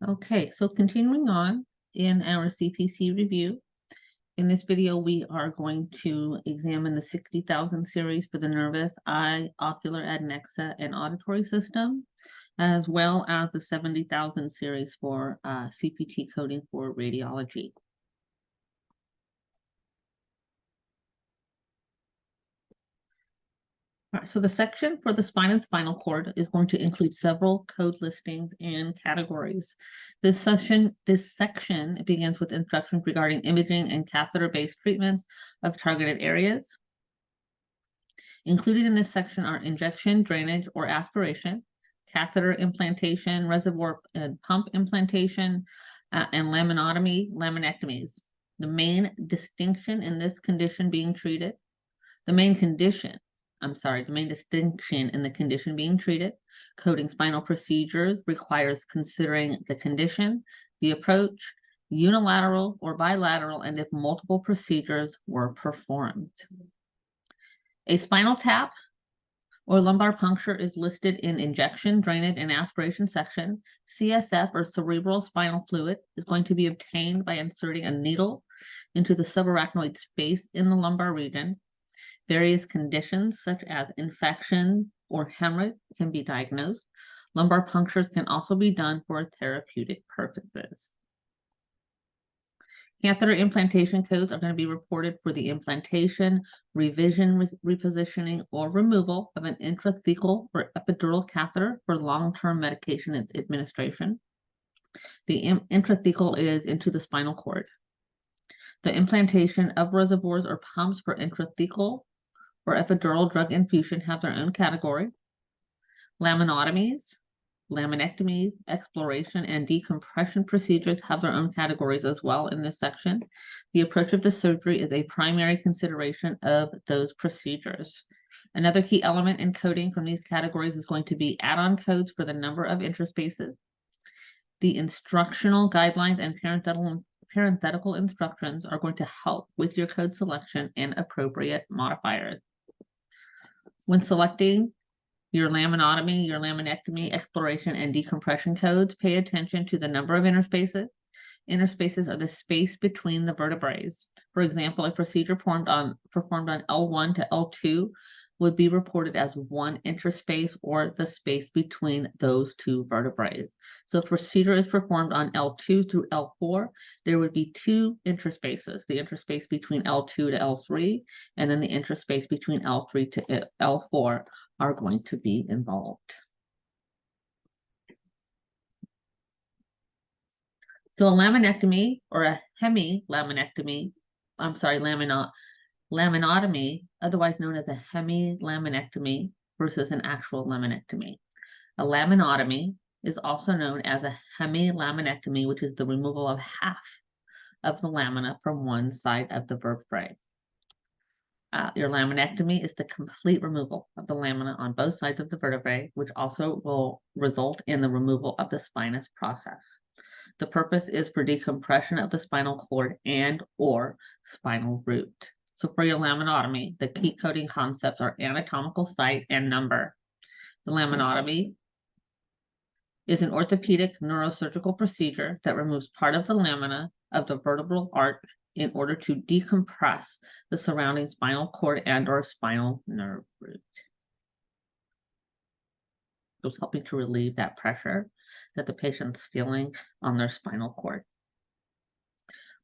Okay, so continuing on in our CPC review, in this video, we are going to examine the 60,000 series for the nervous, eye, ocular, adnexa, and auditory system, as well as the 70,000 series for CPT coding for radiology. All right, so the section for the spine and spinal cord is going to include several code listings and categories. This section begins with instructions regarding imaging and catheter-based treatments of targeted areas. Included in this section are injection, drainage, or aspiration, catheter implantation, reservoir and pump implantation, and laminectomies. The main distinction in this condition being treated, the main distinction in the condition being treated, coding spinal procedures requires considering the condition, the approach, unilateral or bilateral, and if multiple procedures were performed. A spinal tap or lumbar puncture is listed in injection, drainage, and aspiration section. CSF or cerebral spinal fluid is going to be obtained by inserting a needle into the subarachnoid space in the lumbar region. Various conditions such as infection or hemorrhage can be diagnosed. Lumbar punctures can also be done for therapeutic purposes. Catheter implantation codes are going to be reported for the implantation, revision, repositioning, or removal of an intrathecal or epidural catheter for long-term medication administration. The intrathecal is into the spinal cord. The implantation of reservoirs or pumps for intrathecal or epidural drug infusion have their own category. Laminotomies, laminectomies, exploration, and decompression procedures have their own categories as well in this section. The approach of the surgery is a primary consideration of those procedures. Another key element in coding from these categories is going to be add-on codes for the number of interspaces. The instructional guidelines and parenthetical instructions are going to help with your code selection and appropriate modifiers. When selecting your laminotomy, your laminectomy, exploration, and decompression codes, pay attention to the number of interspaces. Interspaces are the space between the vertebrae. For example, a procedure performed on L1 to L2 would be reported as one interspace or the space between those two vertebrae. So if a procedure is performed on L2 through L4, there would be two interspaces, the interspace between L2 to L3, and then the interspace between L3 to L4 are going to be involved. So a laminectomy or a laminotomy, otherwise known as a hemilaminectomy versus an actual laminectomy. A laminotomy is also known as a hemilaminectomy, which is the removal of half of the lamina from one side of the vertebrae. Your laminectomy is the complete removal of the lamina on both sides of the vertebrae, which also will result in the removal of the spinous process. The purpose is for decompression of the spinal cord and or spinal root. So for your laminotomy, the key coding concepts are anatomical site and number. The laminotomy is an orthopedic neurosurgical procedure that removes part of the lamina of the vertebral arch in order to decompress the surrounding spinal cord and or spinal nerve root. It's helping to relieve that pressure that the patient's feeling on their spinal cord.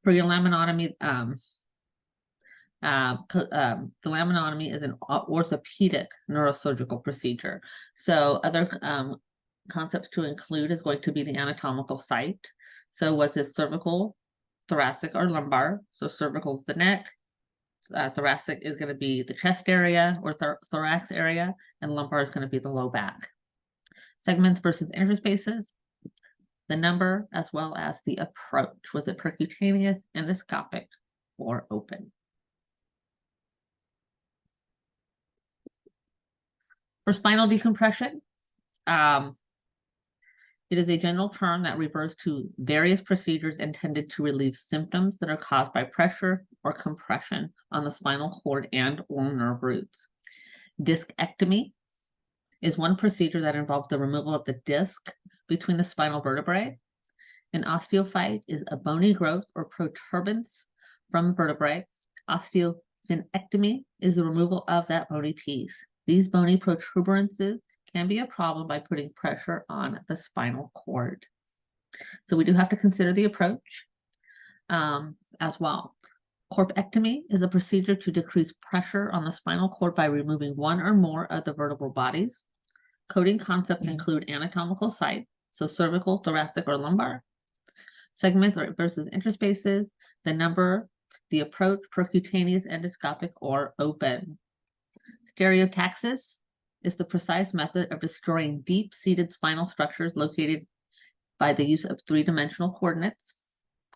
For your laminotomy, the laminotomy is an orthopedic neurosurgical procedure. So other concepts to include is going to be the anatomical site. So was this cervical, thoracic, or lumbar? So cervical is the neck, thoracic is going to be the chest area or thorax area, and lumbar is going to be the low back. Segments versus interspaces, the number, as well as the approach. Was it percutaneous, endoscopic, or open? For spinal decompression, it is a general term that refers to various procedures intended to relieve symptoms that are caused by pressure or compression on the spinal cord and or nerve roots. Discectomy is one procedure that involves the removal of the disc between the spinal vertebrae. An osteophyte is a bony growth or protuberance from vertebrae. Osteosphenectomy is the removal of that bony piece. These bony protuberances can be a problem by putting pressure on the spinal cord. So we do have to consider the approach as well. Corpectomy is a procedure to decrease pressure on the spinal cord by removing one or more of the vertebral bodies. Coding concepts include anatomical sites, so cervical, thoracic, or lumbar, segments versus interspaces, the number, the approach, percutaneous, endoscopic, or open. Stereotaxis is the precise method of destroying deep-seated spinal structures located by the use of three-dimensional coordinates.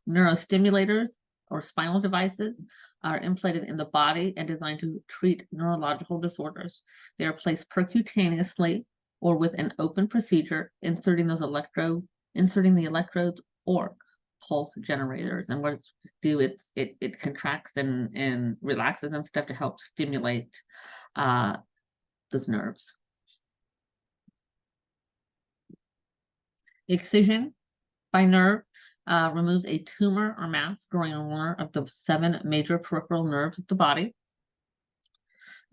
Neurostimulators or spinal devices are implanted in the body and designed to treat neurological disorders. They are placed percutaneously or with an open procedure, inserting the electrodes or pulse generators. And what it's do, it contracts and relaxes and stuff to help stimulate those nerves. Excision by nerve removes a tumor or mass growing on one of the 7 major peripheral nerves of the body.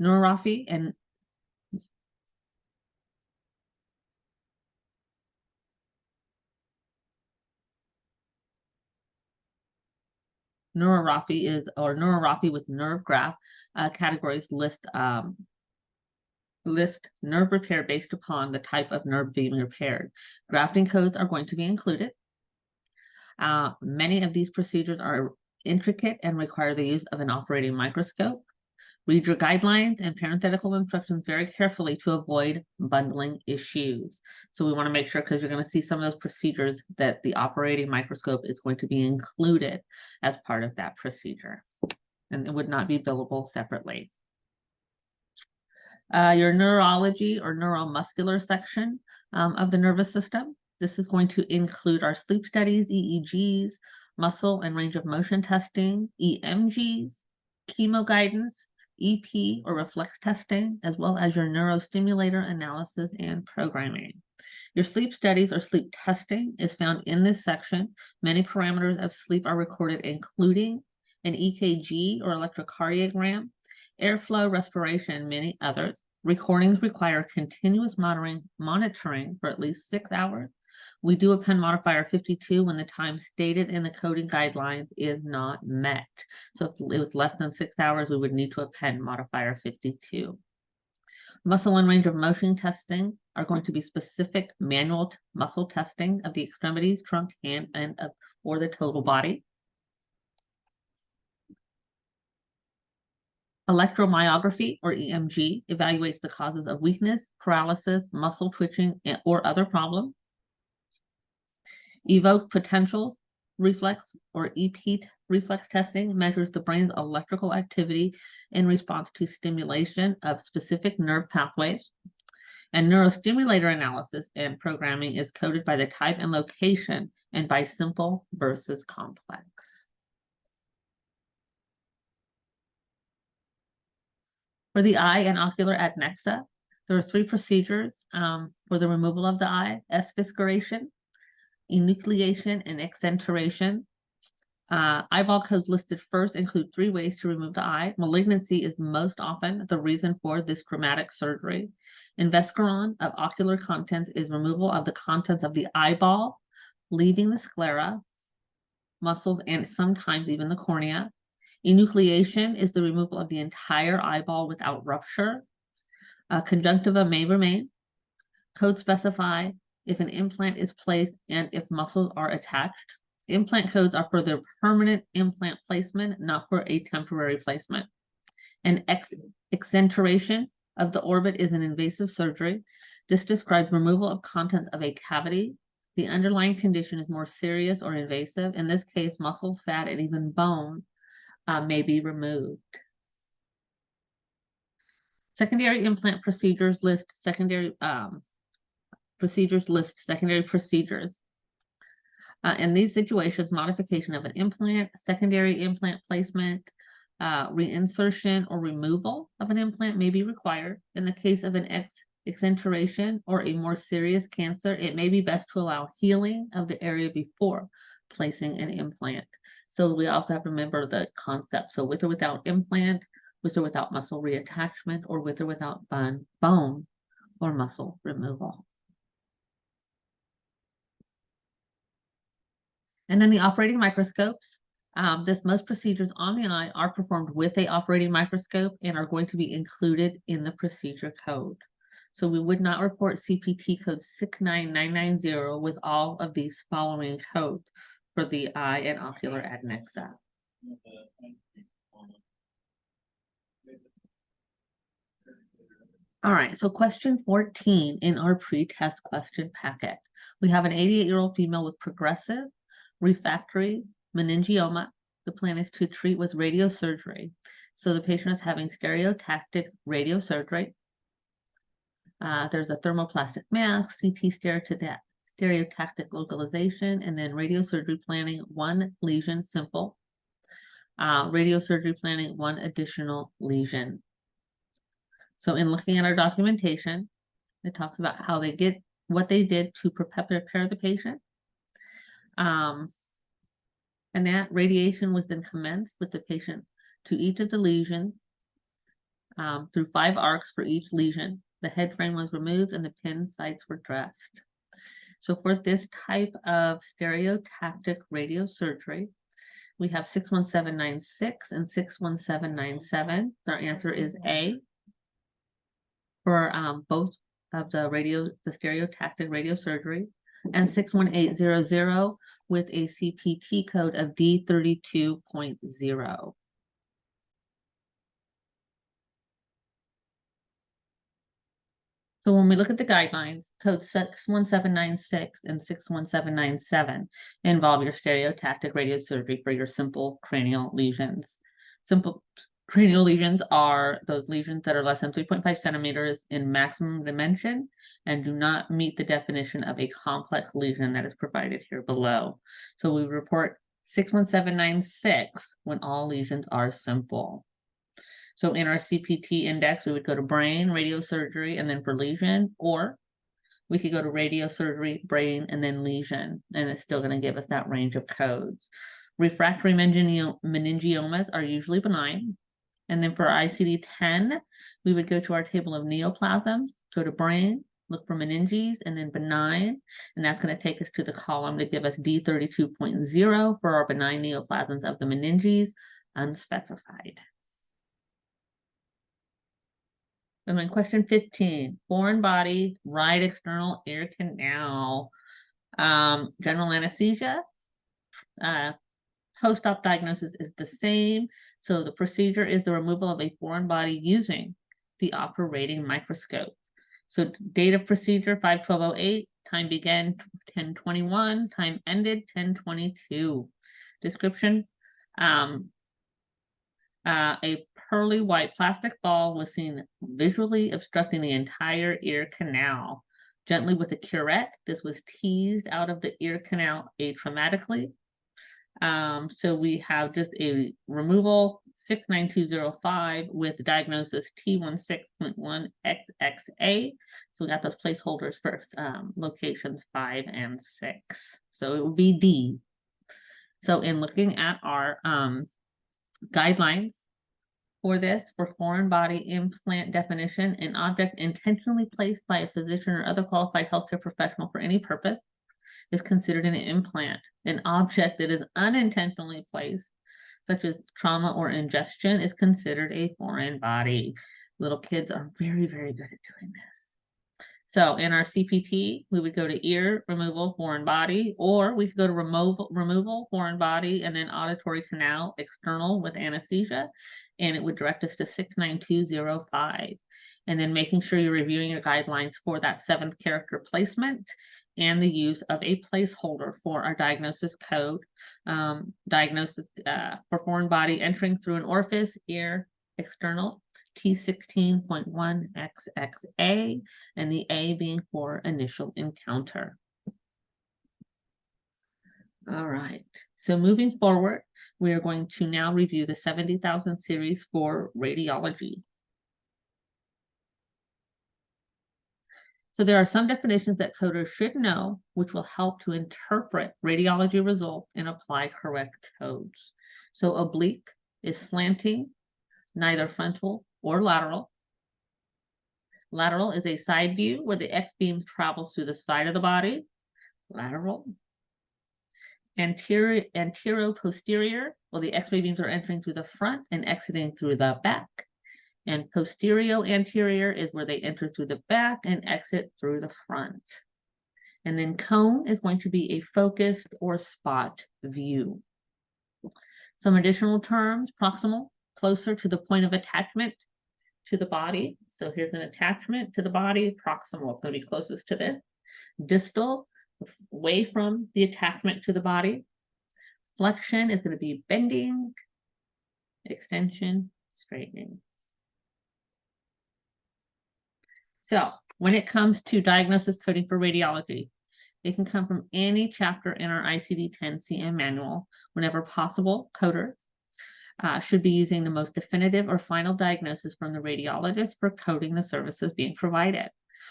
Neuropathy and neuropathy with nerve graft categories list nerve repair based upon the type of nerve being repaired. Grafting codes are going to be included. Many of these procedures are intricate and require the use of an operating microscope. Read your guidelines and parenthetical instructions very carefully to avoid bundling issues. So we want to make sure, because you're going to see some of those procedures, that the operating microscope is going to be included as part of that procedure, and it would not be billable separately. Your neurology or neuromuscular section of the nervous system. This is going to include our sleep studies, EEGs, muscle and range of motion testing, EMGs, chemo guidance, EP or reflex testing, as well as your neurostimulator analysis and programming. Your sleep studies or sleep testing is found in this section. Many parameters of sleep are recorded, including an EKG or electrocardiogram, airflow, respiration, and many others. Recordings require continuous monitoring for at least 6 hours. We do append modifier 52 when the time stated in the coding guidelines is not met. So if it was less than 6 hours, we would need to append modifier 52. Muscle and range of motion testing are going to be specific manual muscle testing of the extremities, trunk, hand, and or the total body. Electromyography or EMG evaluates the causes of weakness, paralysis, muscle twitching, or other problems. Evoke potential reflex or EP reflex testing measures the brain's electrical activity in response to stimulation of specific nerve pathways. And neurostimulator analysis and programming is coded by the type and location and by simple versus complex. For the eye and ocular adnexa, there are 3 procedures for the removal of the eye: asphyxiation, enucleation, and exenteration. Eyeball codes listed first include 3 ways to remove the eye. Malignancy is most often the reason for this dramatic surgery. Invesceron of ocular contents is removal of the contents of the eyeball, leaving the sclera, muscles, and sometimes even the cornea. Enucleation is the removal of the entire eyeball without rupture. Conjunctiva may remain. Codes specify if an implant is placed and if muscles are attached. Implant codes are for the permanent implant placement, not for a temporary placement. An exenteration of the orbit is an invasive surgery. This describes removal of contents of a cavity. The underlying condition is more serious or invasive. In this case, muscles, fat, and even bone may be removed. Secondary implant procedures list secondary procedures. In these situations, modification of an implant, secondary implant placement, reinsertion or removal of an implant may be required. In the case of an exenteration, or a more serious cancer, it may be best to allow healing of the area before placing an implant. So we also have to remember the concept. So with or without implant, with or without muscle reattachment, or with or without bone or muscle removal. And then the operating microscopes. Most procedures on the eye are performed with a operating microscope and are going to be included in the procedure code. So we would not report CPT code 69990 with all of these following codes for the eye and ocular adnexa. All right, so question 14 in our pre-test question packet. We have an 88-year-old female with progressive refractory meningioma. The plan is to treat with radiosurgery. So the patient is having stereotactic radiosurgery. There's a thermoplastic mask, CT stereotactic localization, and then radiosurgery planning, 1 lesion simple. Radiosurgery planning, 1 additional lesion. So in looking at our documentation, it talks about how they get what they did to prepare the patient. And that radiation was then commenced with the patient to each of the lesions through 5 arcs for each lesion. The head frame was removed and the pin sites were dressed. So for this type of stereotactic radiosurgery, we have 61796 and 61797. Our answer is A for both of the stereotactic radiosurgery, and 61800 with a CPT code of D32.0. So when we look at the guidelines, code 61796 and 61797 involve your stereotactic radiosurgery for your simple cranial lesions. Simple cranial lesions are those lesions that are less than 3.5 centimeters in maximum dimension and do not meet the definition of a complex lesion that is provided here below. So we report 61796 when all lesions are simple. So in our CPT index, we would go to brain, radiosurgery, and then for lesion, or we could go to radiosurgery, brain, and then lesion, and it's still going to give us that range of codes. Refractory meningiomas are usually benign. And then for ICD-10, we would go to our table of neoplasms, go to brain, look for meninges, and then benign, and that's going to take us to the column to give us D32.0 for our benign neoplasms of the meninges, unspecified. And then question 15, foreign body, right external ear canal, general anesthesia, post-op diagnosis is the same. So the procedure is the removal of a foreign body using the operating microscope. So date of procedure 5/12/08, time began 10/21, time ended 10/22. Description, a pearly white plastic ball was seen visually obstructing the entire ear canal. Gently with a curette, this was teased out of the ear canal atraumatically. So we have just a removal 69205 with diagnosis T16.1XXA. So we got those placeholders for locations 5 and 6. So it would be D. So in looking at our guidelines for this, for foreign body implant definition, an object intentionally placed by a physician or other qualified healthcare professional for any purpose is considered an implant. An object that is unintentionally placed, such as trauma or ingestion, is considered a foreign body. Little kids are very, very good at doing this. So in our CPT, we would go to ear removal, foreign body, or we could go to removal, foreign body, and then auditory canal, external with anesthesia, and it would direct us to 69205. And then making sure you're reviewing your guidelines for that 7th character placement and the use of a placeholder for our diagnosis code. Diagnosis for foreign body entering through an orifice, ear, external, T16.1XXA, and the A being for initial encounter. All right, so moving forward, we are going to now review the 70,000 series for radiology. So there are some definitions that coders should know, which will help to interpret radiology results and apply correct codes. So oblique is slanting, neither frontal or lateral. Lateral is a side view where the X-beam travels through the side of the body. Lateral. Antero-posterior, well, the X-ray beams are entering through the front and exiting through the back. And posterior-anterior is where they enter through the back and exit through the front. And then cone is going to be a focused or spot view. Some additional terms: proximal, closer to the point of attachment to the body. So here's an attachment to the body. Proximal is going to be closest to this. Distal, away from the attachment to the body. Flexion is going to be bending. Extension, straightening. So when it comes to diagnosis coding for radiology, it can come from any chapter in our ICD-10 CM manual. Whenever possible, coders should be using the most definitive or final diagnosis from the radiologist for coding the services being provided.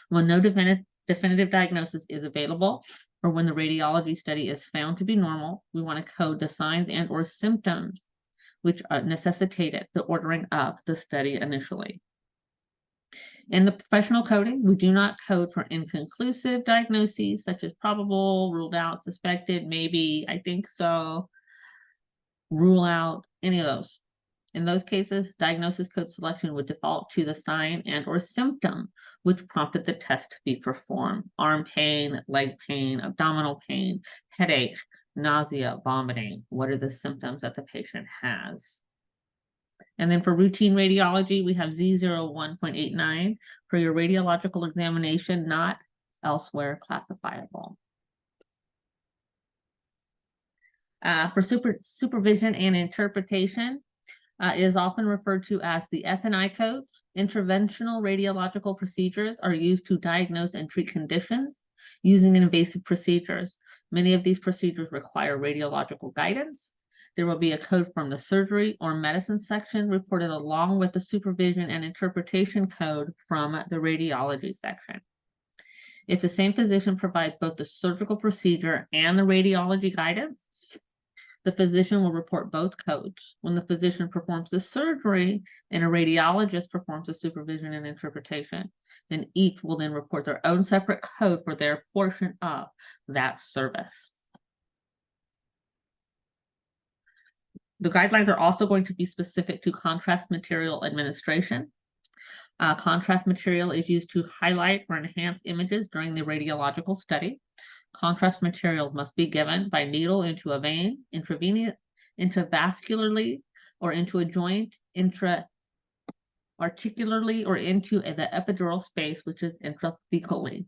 When no definitive diagnosis is available, or when the radiology study is found to be normal, we want to code the signs and or symptoms which necessitated the ordering of the study initially. In the professional coding, we do not code for inconclusive diagnoses such as probable, ruled out, suspected, maybe, I think so, rule out, any of those. In those cases, diagnosis code selection would default to the sign and or symptom which prompted the test to be performed. Arm pain, leg pain, abdominal pain, headache, nausea, vomiting. What are the symptoms that the patient has? And then for routine radiology, we have Z01.89 for your radiological examination, not elsewhere classifiable. For supervision and interpretation, is often referred to as the SNI code. Interventional radiological procedures are used to diagnose and treat conditions using invasive procedures. Many of these procedures require radiological guidance. There will be a code from the surgery or medicine section reported along with the supervision and interpretation code from the radiology section. If the same physician provides both the surgical procedure and the radiology guidance, the physician will report both codes. When the physician performs the surgery and a radiologist performs the supervision and interpretation, then each will then report their own separate code for their portion of that service. The guidelines are also going to be specific to contrast material administration. Contrast material is used to highlight or enhance images during the radiological study. Contrast materials must be given by needle into a vein, intravascularly, or into a joint, intra-articularly, or into the epidural space, which is intrathecally.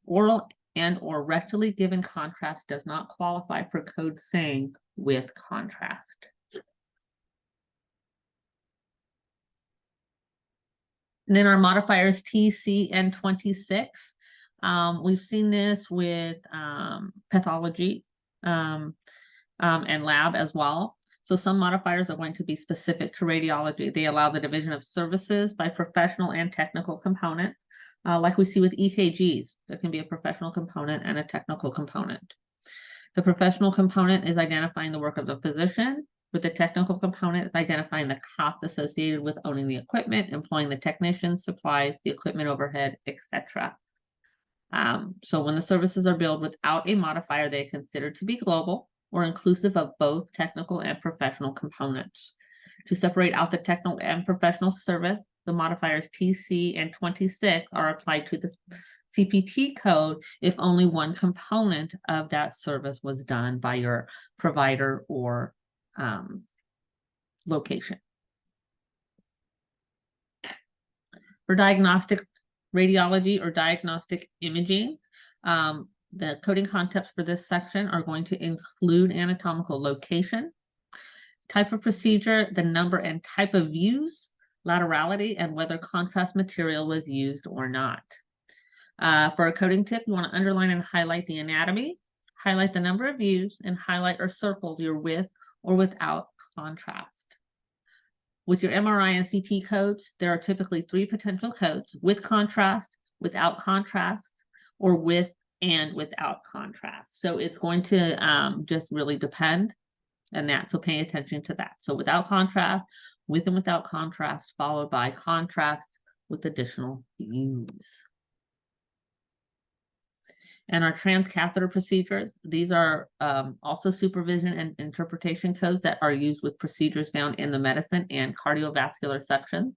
Oral and or rectally given contrast does not qualify for code saying with contrast. And then our modifiers TC and 26. We've seen this with pathology and lab as well. So some modifiers are going to be specific to radiology. They allow the division of services by professional and technical component. Like we see with EKGs, there can be a professional component and a technical component. The professional component is identifying the work of the physician, with the technical component identifying the cost associated with owning the equipment, employing the technician, supplies, the equipment overhead, etc. So when the services are billed without a modifier, they are considered to be global or inclusive of both technical and professional components. To separate out the technical and professional service, the modifiers TC and 26 are applied to the CPT code if only one component of that service was done by your provider or location. For diagnostic radiology or diagnostic imaging, the coding concepts for this section are going to include anatomical location, type of procedure, the number and type of views, laterality, and whether contrast material was used or not. For a coding tip, you want to underline and highlight the anatomy, highlight the number of views, and highlight or circle your with or without contrast. With your MRI and CT codes, there are typically 3 potential codes: with contrast, without contrast, or with and without contrast. So it's going to just really depend on that. So pay attention to that. So without contrast, with and without contrast, followed by contrast with additional views. And our transcatheter procedures, these are also supervision and interpretation codes that are used with procedures found in the medicine and cardiovascular section.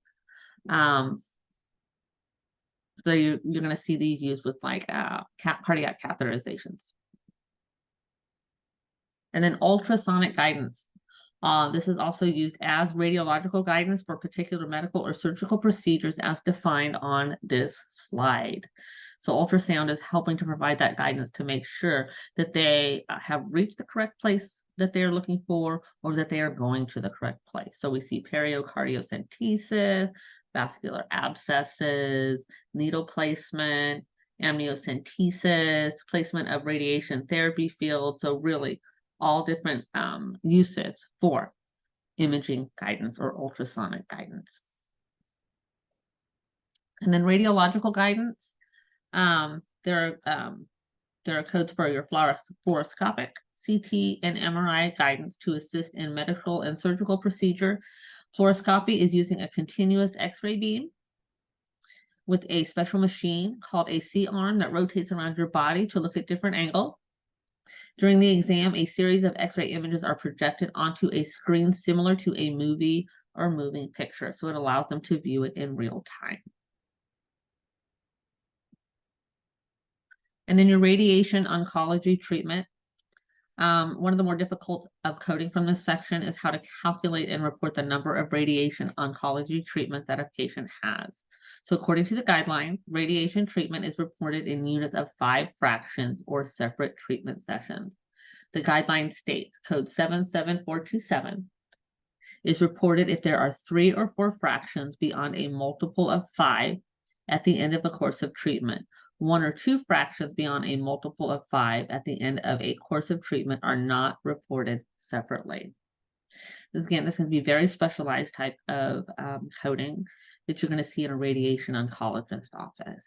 So you're going to see these used with like cardiac catheterizations. And then ultrasonic guidance. This is also used as radiological guidance for particular medical or surgical procedures as defined on this slide. So ultrasound is helping to provide that guidance to make sure that they have reached the correct place that they are looking for, or that they are going to the correct place. So we see periocardiocentesis, vascular abscesses, needle placement, amniocentesis, placement of radiation therapy field. So really all different uses for imaging guidance or ultrasonic guidance. And then radiological guidance. There are codes for your fluoroscopic, CT, and MRI guidance to assist in medical and surgical procedure. Fluoroscopy is using a continuous X-ray beam with a special machine called a C-arm that rotates around your body to look at different angles. During the exam, a series of X-ray images are projected onto a screen similar to a movie or moving picture, so it allows them to view it in real time. And then your radiation oncology treatment. One of the more difficult of coding from this section is how to calculate and report the number of radiation oncology treatment that a patient has. So according to the guidelines, radiation treatment is reported in units of 5 fractions or separate treatment sessions. The guideline states code 77427 is reported if there are 3 or 4 fractions beyond a multiple of 5 at the end of a course of treatment. 1 or 2 fractions beyond a multiple of 5 at the end of a course of treatment are not reported separately. Again, this is going to be very specialized type of coding that you're going to see in a radiation oncologist office.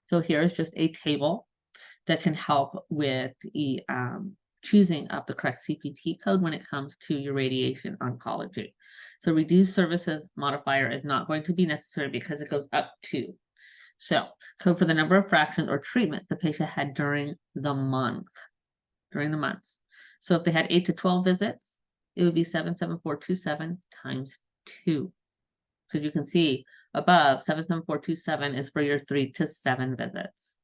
So here's just a table that can help with the choosing of the correct CPT code when it comes to your radiation oncology. So reduced services modifier is not going to be necessary because it goes up to. So code for the number of fractions or treatment the patient had during the month. So if they had 8 to 12 visits, it would be 77427 times 2. Because you can see above 77427 is for your 3 to 7 visits.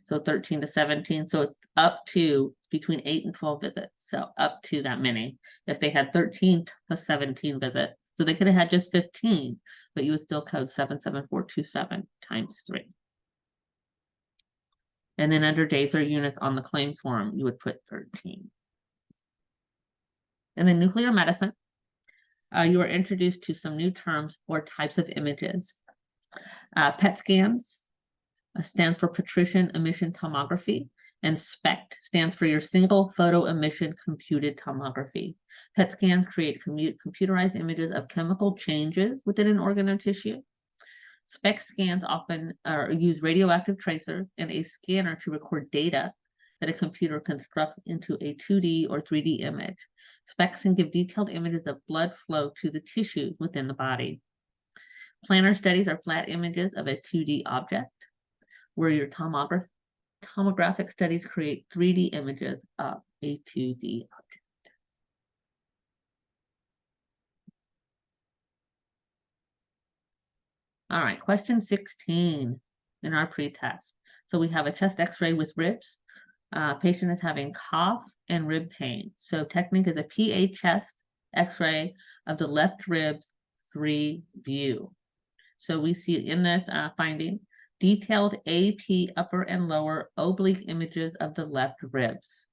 So 13 to 17. So it's up to between 8 and 12 visits. So up to that many. If they had 13 to 17 visits, so they could have had just 15, but you would still code 77427 times 3. And then under days or units on the claim form, you would put 13. And then nuclear medicine, you are introduced to some new terms or types of images. PET scans stands for patrician emission tomography, and SPECT stands for your single photo emission computed tomography. PET scans create computerized images of chemical changes within an organ or tissue. SPECT scans often use radioactive tracers and a scanner to record data that a computer constructs into a 2D or 3D image. SPECTs can give detailed images of blood flow to the tissue within the body. Planar studies are flat images of a 2D object, where your tomographic studies create 3D images of a 2D object. All right, question 16 in our pretest. So we have a chest x-ray with ribs. Patient is having cough and rib pain. So technique is a PA chest x-ray of the left ribs 3 view. So we see in this finding detailed AP upper and lower oblique images of the left ribs.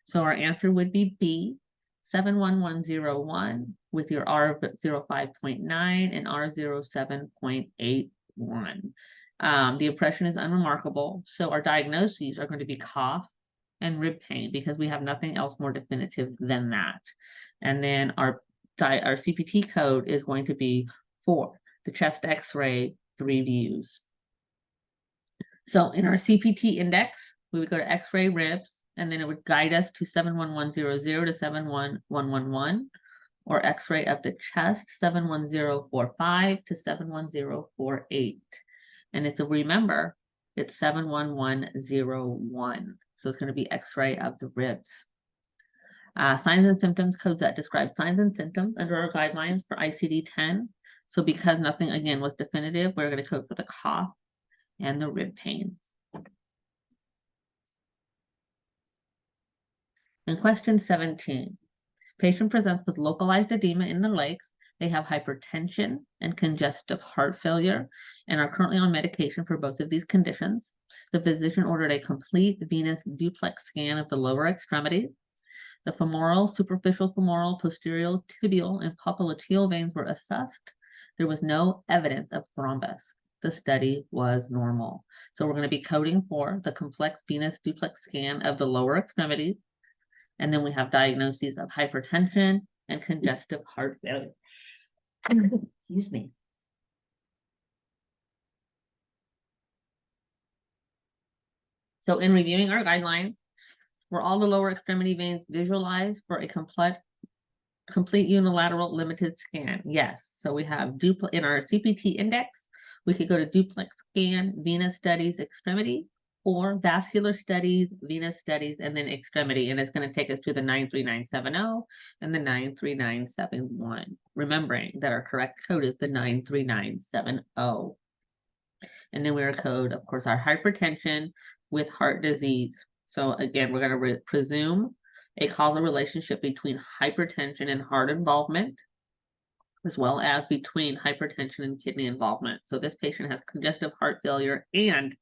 So our answer would be B, 71101 with your R of 05.9 and R 07.81. The impression is unremarkable. So our diagnoses are going to be cough and rib pain because we have nothing else more definitive than that. And then our CPT code is going to be 4, the chest x-ray, 3 views. So in our CPT index, we would go to x-ray ribs, and then it would guide us to 71100 to 71111, or x-ray of the chest, 71045 to 71048. And it's remember, it's 71101. So it's going to be x-ray of the ribs. Signs and symptoms, codes that describe signs and symptoms under our guidelines for ICD-10. So because nothing, again, was definitive, we're going to code for the cough and the rib pain. And question 17. Patient presents with localized edema in the legs. They have hypertension and congestive heart failure and are currently on medication for both of these conditions. The physician ordered a complete venous duplex scan of the lower extremity. The femoral, superficial femoral, posterior tibial, and popliteal veins were assessed. There was no evidence of thrombus. The study was normal. So we're going to be coding for the complex venous duplex scan of the lower extremity. And then we have diagnoses of hypertension and congestive heart failure. Excuse me. So in reviewing our guidelines, were all the lower extremity veins visualized for a complete unilateral limited scan? Yes. So we have in our CPT index, we could go to duplex scan, venous studies, extremity, or vascular studies, venous studies, and then extremity. And it's going to take us to the 93970 and the 93971. Remembering that our correct code is the 93970. And then we are code, of course, our hypertension with heart disease. So again, we're going to presume a causal relationship between hypertension and heart involvement, as well as between hypertension and kidney involvement. So this patient has congestive heart failure and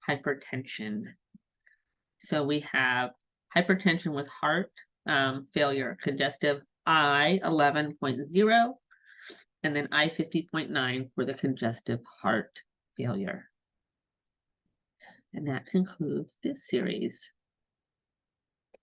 hypertension. So we have hypertension with heart failure, congestive I 11.0, and then I 50.9 for the congestive heart failure. And that concludes this series.